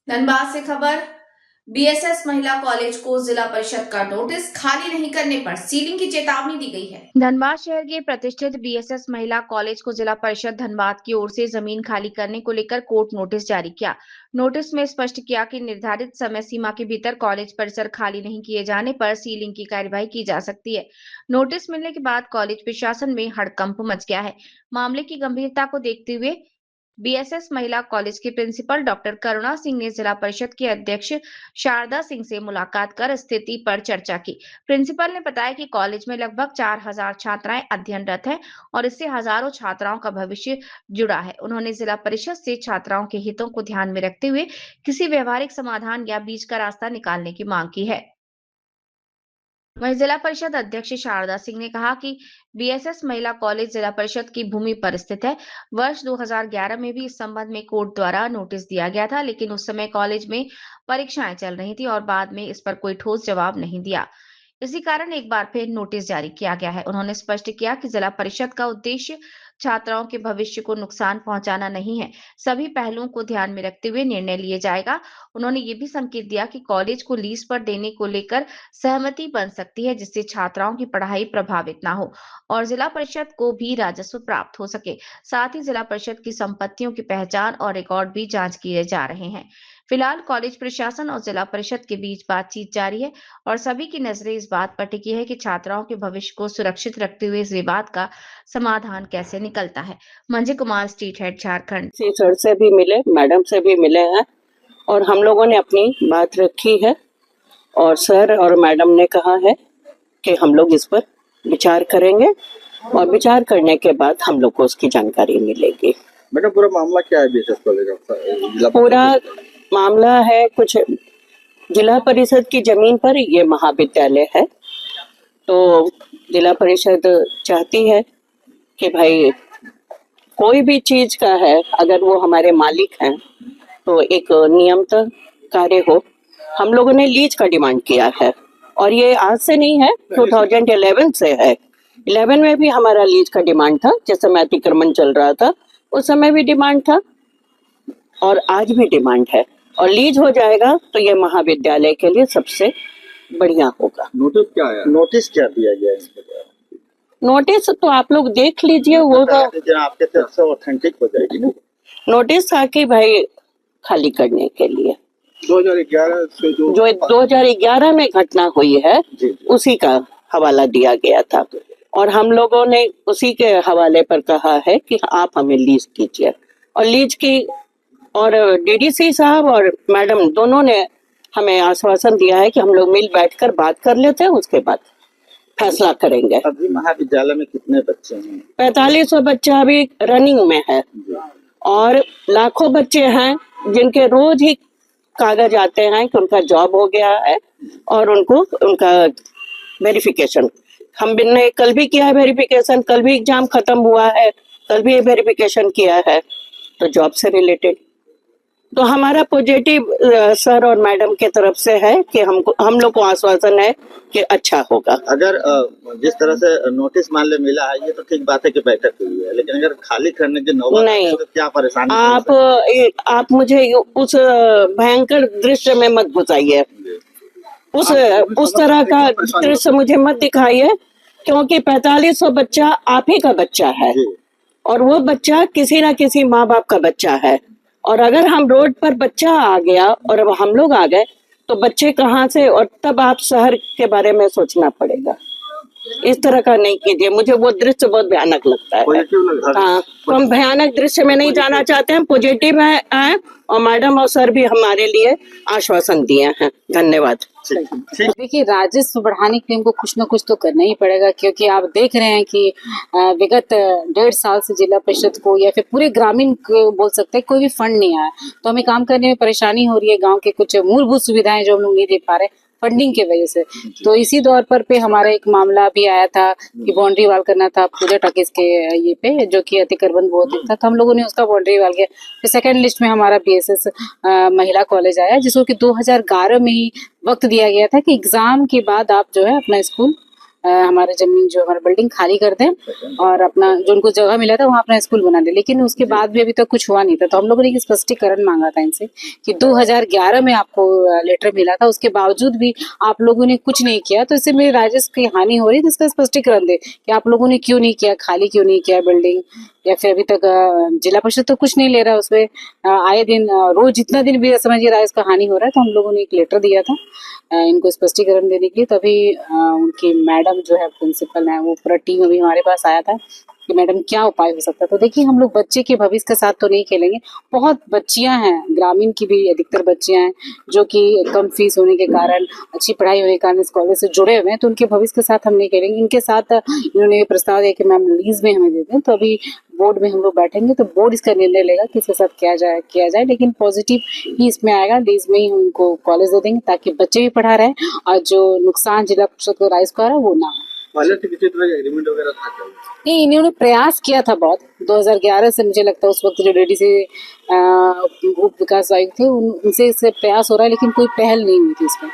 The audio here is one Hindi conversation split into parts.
धनबाद से खबर। बीएसएस महिला कॉलेज को जिला परिषद का नोटिस खाली नहीं करने पर सीलिंग की चेतावनी दी गई है। धनबाद शहर के प्रतिष्ठित बीएसएस महिला कॉलेज को जिला परिषद धनबाद की ओर से जमीन खाली करने को लेकर कोर्ट नोटिस जारी किया। नोटिस में स्पष्ट किया कि निर्धारित समय सीमा के भीतर कॉलेज परिसर खाली नहीं किए जाने पर सीलिंग की कार्यवाही की जा सकती है। नोटिस मिलने के बाद कॉलेज प्रशासन में हड़कंप मच गया है। मामले की गंभीरता को देखते हुए बीएसएस महिला कॉलेज की प्रिंसिपल डॉक्टर करुणा सिंह ने जिला परिषद के अध्यक्ष शारदा सिंह से मुलाकात कर स्थिति पर चर्चा की। प्रिंसिपल ने बताया कि कॉलेज में लगभग 4000 छात्राएं अध्ययनरत हैं और इससे हजारों छात्राओं का भविष्य जुड़ा है। उन्होंने जिला परिषद से छात्राओं के हितों को ध्यान में रखते हुए किसी व्यवहारिक समाधान या बीच का रास्ता निकालने की मांग की है। वहीं जिला परिषद अध्यक्ष शारदा सिंह ने कहा कि बीएसएस महिला कॉलेज जिला परिषद की भूमि पर स्थित है। वर्ष 2011 में भी इस संबंध में कोर्ट द्वारा नोटिस दिया गया था, लेकिन उस समय कॉलेज में परीक्षाएं चल रही थी और बाद में इस पर कोई ठोस जवाब नहीं दिया। इसी कारण एक बार फिर नोटिस जारी किया गया है। उन्होंने स्पष्ट किया कि जिला परिषद का उद्देश्य छात्राओं के भविष्य को नुकसान पहुंचाना नहीं है। सभी पहलुओं को ध्यान में रखते हुए निर्णय लिया जाएगा। उन्होंने ये भी संकेत दिया कि कॉलेज को लीज पर देने को लेकर सहमति बन सकती है, जिससे छात्राओं की पढ़ाई प्रभावित ना हो और जिला परिषद को भी राजस्व प्राप्त हो सके। साथ ही जिला परिषद की संपत्तियों की पहचान और रिकॉर्ड भी जांच किए जा रहे हैं। फिलहाल कॉलेज प्रशासन और जिला परिषद के बीच बातचीत जारी है और सभी की नजरें इस बात पर टिकी है कि छात्राओं के भविष्य को सुरक्षित रखते हुए इस विवाद का समाधान कैसे निकलता है। मंजी Kumar, street head, Jharkhand. Sir से भी मिले, मैडम से भी मिले हैं और हम लोगों ने अपनी बात रखी है और सर और मैडम ने कहा है कि हम लोग इस पर विचार करेंगे और विचार करने के बाद हम लोग को उसकी जानकारी मिलेगी। मैडम, पूरा मामला क्या है बीएसएस कॉलेज का? पूरा मामला है कुछ जिला परिषद की जमीन पर ये महाविद्यालय है, तो जिला परिषद चाहती है कि भाई कोई भी चीज का है, अगर वो हमारे मालिक हैं तो एक नियमित कार्य हो। हम लोगों ने लीज का डिमांड किया है और ये आज से नहीं है, 2011 से है। 11 में भी हमारा लीज का डिमांड था, जिस समय अतिक्रमण चल रहा था उस समय भी डिमांड था और आज भी डिमांड है और लीज हो जाएगा तो ये महाविद्यालय के लिए सबसे बढ़िया होगा। नोटिस क्या है? नोटिस क्या दिया गया है इस पर? नोटिस तो आप लोग देख लीजिए, वो तो आपके तरफ से ऑथेंटिक हो जाएगी ना। नोटिस था कि भाई खाली करने के लिए 2011 से जो 2011 में घटना हुई है उसी का हवाला दिया गया था और हम लोगों ने उसी के हवाले पर कहा है कि आप हमें लीज कीजिए और लीज की, और डीडीसी साहब और मैडम दोनों ने हमें आश्वासन दिया है कि हम लोग मिल बैठकर बात कर लेते हैं, उसके बाद फैसला करेंगे। अभी महाविद्यालय में कितने बच्चे हैं? 4500 बच्चा अभी रनिंग में है और लाखों बच्चे हैं जिनके रोज ही कागज आते हैं कि उनका जॉब हो गया है और उनको उनका वेरिफिकेशन हमने कल भी किया है, वेरिफिकेशन कल भी एग्जाम खत्म हुआ है, कल भी वेरिफिकेशन किया है, तो जॉब से रिलेटेड। तो हमारा पॉजिटिव सर और मैडम के तरफ से है कि हम लोग को आश्वासन है कि अच्छा होगा। अगर जिस तरह से नोटिस मान ले मिला है, ये तो ठीक बात है कि बैठक हुई है, लेकिन अगर खाली करने की नौबत नहीं, तो क्या परेशानी? आप मुझे उस भयंकर दृश्य में मत घुसाइए, उस तरह का दृश्य मुझे मत दिखाइए, क्योंकि 4500 बच्चा आप ही का बच्चा है और वो बच्चा किसी ना किसी माँ बाप का बच्चा है और अगर हम रोड पर बच्चा आ गया और अब हम लोग आ गए तो बच्चे कहाँ से, और तब आप शहर के बारे में सोचना पड़ेगा। इस तरह का नहीं कीजिए, मुझे वो दृश्य बहुत भयानक लगता है। हाँ, तो हम भयानक दृश्य में नहीं जाना चाहते हैं, पॉजिटिव है और मैडम और सर भी हमारे लिए आश्वासन दिए हैं। धन्यवाद। देखिए, राजस्व बढ़ाने के लिए हमको कुछ न कुछ तो करना ही पड़ेगा, क्योंकि आप देख रहे हैं कि विगत 1.5 साल से जिला परिषद को या फिर पूरे ग्रामीण को बोल सकते हैं कोई भी फंड नहीं आया, तो हमें काम करने में परेशानी हो रही है। गांव के कुछ मूलभूत सुविधाएं जो हम लोग नहीं दे पा रहे फंडिंग के वजह से। तो इसी दौर पर पे हमारा एक मामला भी आया था कि बाउंड्री वाल करना था पूजा टॉकीज के ये पे, जो कि अतिक्रमण बहुत था, तो हम लोगों ने उसका बाउंड्री वाल किया। फिर सेकंड लिस्ट में हमारा बीएसएस महिला कॉलेज आया, जिसको कि 2011 में ही वक्त दिया गया था कि एग्जाम के बाद आप जो है अपना स्कूल हमारा जमीन जो हमारा बिल्डिंग खाली कर दें और अपना जो उनको जगह मिला था वहाँ अपना स्कूल बना दे। लेकिन उसके बाद भी अभी तक कुछ हुआ नहीं था। तो हम लोगों ने एक स्पष्टीकरण मांगा था इनसे कि 2011 में आपको लेटर मिला था, उसके बावजूद भी आप लोगों ने कुछ नहीं किया, तो इससे मेरे राजस्व की हानि हो रही है। तो इसका स्पष्टीकरण दे कि आप लोगों ने क्यों नहीं किया, खाली क्यों नहीं किया बिल्डिंग, या फिर अभी तक जिला परिषद तो कुछ नहीं ले रहा उसमें। आए दिन रोज जितना दिन भी समझिए राजस्व का हानि हो रहा है। तो हम लोगों ने एक लेटर दिया था इनको स्पष्टीकरण देने के लिए। तभी उनकी मैडम जो है प्रिंसिपल है, वो पूरा टीम अभी हमारे पास आया था कि मैडम क्या उपाय हो सकता है। तो देखिए हम लोग बच्चे के भविष्य के साथ तो नहीं खेलेंगे। बहुत बच्चियां हैं, ग्रामीण की भी अधिकतर बच्चियां हैं जो कि कम फीस होने के कारण, अच्छी पढ़ाई होने के कारण इस कॉलेज से जुड़े हुए हैं। तो उनके भविष्य के साथ हम नहीं खेलेंगे। इनके साथ इन्होंने प्रस्ताव दिया कि मैम लीज में हमें दे दें। तो अभी बोर्ड में हम लोग बैठेंगे तो बोर्ड इसका निर्णय लेगा कि इसके साथ किया जाए। लेकिन पॉजिटिव ही इसमें आएगा, लीज में ही हम उनको कॉलेज दे देंगे ताकि बच्चे भी पढ़ा रहे और जो नुकसान जिला परिषद को राइज को आ रहा है वो ना हो। एग्रीमेंट वगैरह था क्या? नहीं, इन्होंने प्रयास किया था बहुत 2011 से। मुझे लगता है उस वक्त जो लेडी से उप विकास आयुक्त थे उनसे इससे प्रयास हो रहा है, लेकिन कोई पहल नहीं हुई थी इसमें।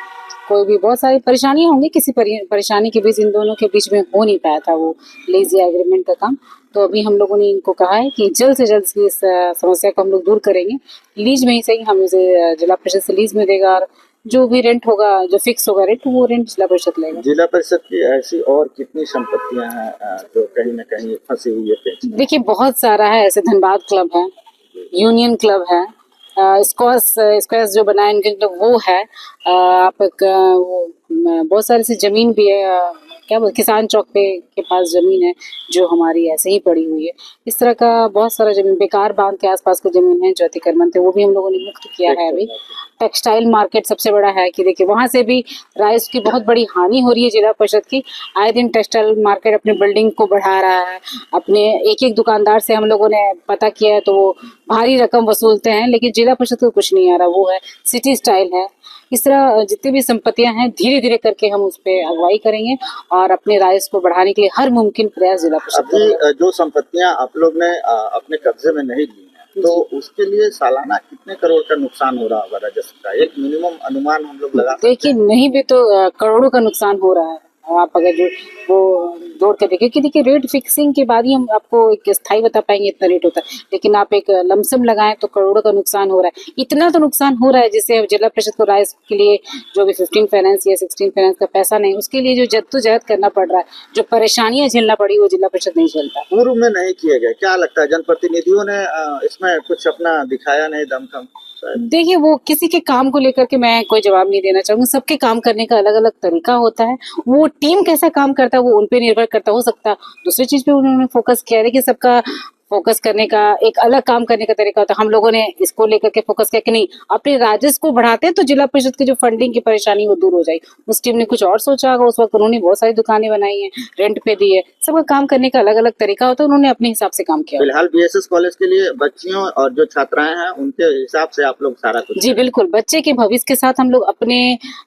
कोई भी बहुत सारी परेशानियां होंगी, किसी परेशानी के बीच इन दोनों के बीच में हो नहीं पाया था वो लीज या एग्रीमेंट का काम। तो अभी हम लोगों ने इनको कहा है कि जल्द से जल्द इस समस्या को हम लोग दूर करेंगे। लीज में ही सही, हम इसे जिला परिषद से लीज में देगा और जो भी रेंट होगा, जो फिक्स होगा रेंट, वो रेंट जिला परिषद लेगा। जिला परिषद की ऐसी और कितनी संपत्तियां हैं जो कहीं न कहीं फंसी हुई है? देखिए बहुत सारा है, ऐसे धनबाद क्लब है, यूनियन क्लब है, स्क्वायर्स जो बनाए इनके तो वो है। आप बहुत सारी सी जमीन भी है, क्या बोल किसान चौक के पास जमीन है जो हमारी ऐसे ही पड़ी हुई है। इस तरह का बहुत सारा जमीन, बेकार बांध के आसपास की जमीन है जो अतिक्रमण थे, वो भी हम लोगों ने मुक्त किया है। अभी टेक्सटाइल मार्केट सबसे बड़ा है कि देखिए वहां से भी राइस की बहुत बड़ी हानि हो रही है जिला परिषद की। आए दिन टेक्सटाइल मार्केट अपने बिल्डिंग को बढ़ा रहा है। अपने एक दुकानदार से हम लोगों ने पता किया है तो वो भारी रकम वसूलते हैं, लेकिन जिला परिषद को कुछ नहीं आ रहा। वो है सिटी स्टाइल है। इस तरह जितनी भी संपत्तियां हैं धीरे धीरे करके हम उस पर अगुवाई करेंगे और अपने राइस को बढ़ाने के लिए हर मुमकिन प्रयास जिला परिषद करेगी। अभी जो संपत्तियां आप लोग ने अपने कब्जे में नहीं ली हैं, तो उसके लिए सालाना कितने करोड़ का नुकसान हो रहा होगा राजस्व का? एक मिनिमम अनुमान हम लोग लगा सकते हैं? देखिए नहीं भी तो करोड़ों का नुकसान हो रहा है। आप अगर जो वो जोड़ के देखिए कि देखिए रेट फिक्सिंग के बाद ही हम आपको एक स्थायी बता पाएंगे इतना रेट होता है, लेकिन आप एक लमसम लगाएं तो करोड़ों का नुकसान हो रहा है। इतना तो नुकसान हो रहा है जिससे जिला परिषद को राइस के लिए जो भी 15 फाइनेंस या 16 फाइनेंस का पैसा नहीं, उसके लिए जो जद्दोजहद करना पड़ रहा है, जो परेशानियां झेलना पड़ी, वो जिला परिषद नहीं झेलता। पूर्व में नहीं किए गए, क्या लगता है जनप्रतिनिधियों ने इसमें कुछ अपना दिखाया नहीं दमखम? देखिए वो किसी के काम को लेकर के मैं कोई जवाब नहीं देना चाहूंगी। सबके काम करने का अलग अलग तरीका होता है। वो टीम कैसा काम करता है वो उन पे निर्भर करता। हो सकता है दूसरी चीज पे उन्होंने फोकस किया है कि सबका फोकस करने का एक अलग काम करने का तरीका होता है। हम लोगों ने इसको लेकर के फोकस किया कि नहीं, अपने राजस्व को बढ़ाते हैं तो जिला परिषद की जो फंडिंग की परेशानी वो दूर हो जाएगी। उस टीम ने कुछ और सोचा होगा। उस वक्त उन्होंने बहुत सारी दुकानें बनाई हैं, रेंट पे दी है। सबका काम करने का अलग अलग तरीका होता है, उन्होंने अपने हिसाब से काम किया। फिलहाल बीएसएस कॉलेज के लिए बच्चियों और जो छात्राएं हैं उनके हिसाब से आप लोग सारा कुछ? जी बिल्कुल, बच्चे के भविष्य के साथ हम लोग अपने,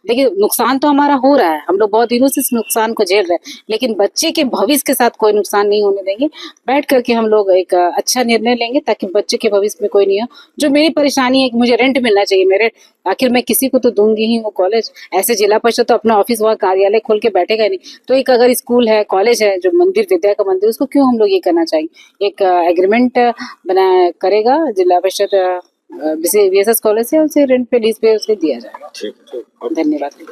देखिए नुकसान तो हमारा हो रहा है, हम लोग बहुत दिनों से इस नुकसान को झेल रहे हैं, लेकिन बच्चे के भविष्य के साथ कोई नुकसान नहीं होने देंगे। बैठ करके हम लोग एक अच्छा निर्णय लेंगे ताकि बच्चे के भविष्य में कोई नहीं हो। जो मेरी परेशानी है कि मुझे रेंट मिलना चाहिए, मेरे आखिर मैं किसी को तो दूंगी ही वो कॉलेज। ऐसे जिला परिषद तो अपना ऑफिस वहाँ कार्यालय खोल के बैठेगा नहीं। तो एक अगर स्कूल है, कॉलेज है, जो मंदिर विद्या का मंदिर, उसको क्यों हम लोग ये करना चाहिए। एक एग्रीमेंट बना करेगा जिला परिषद बीएसएस कॉलेज से, उसे रेंट पे लीज पे उसे दिया जाएगा। ठीक। धन्यवाद।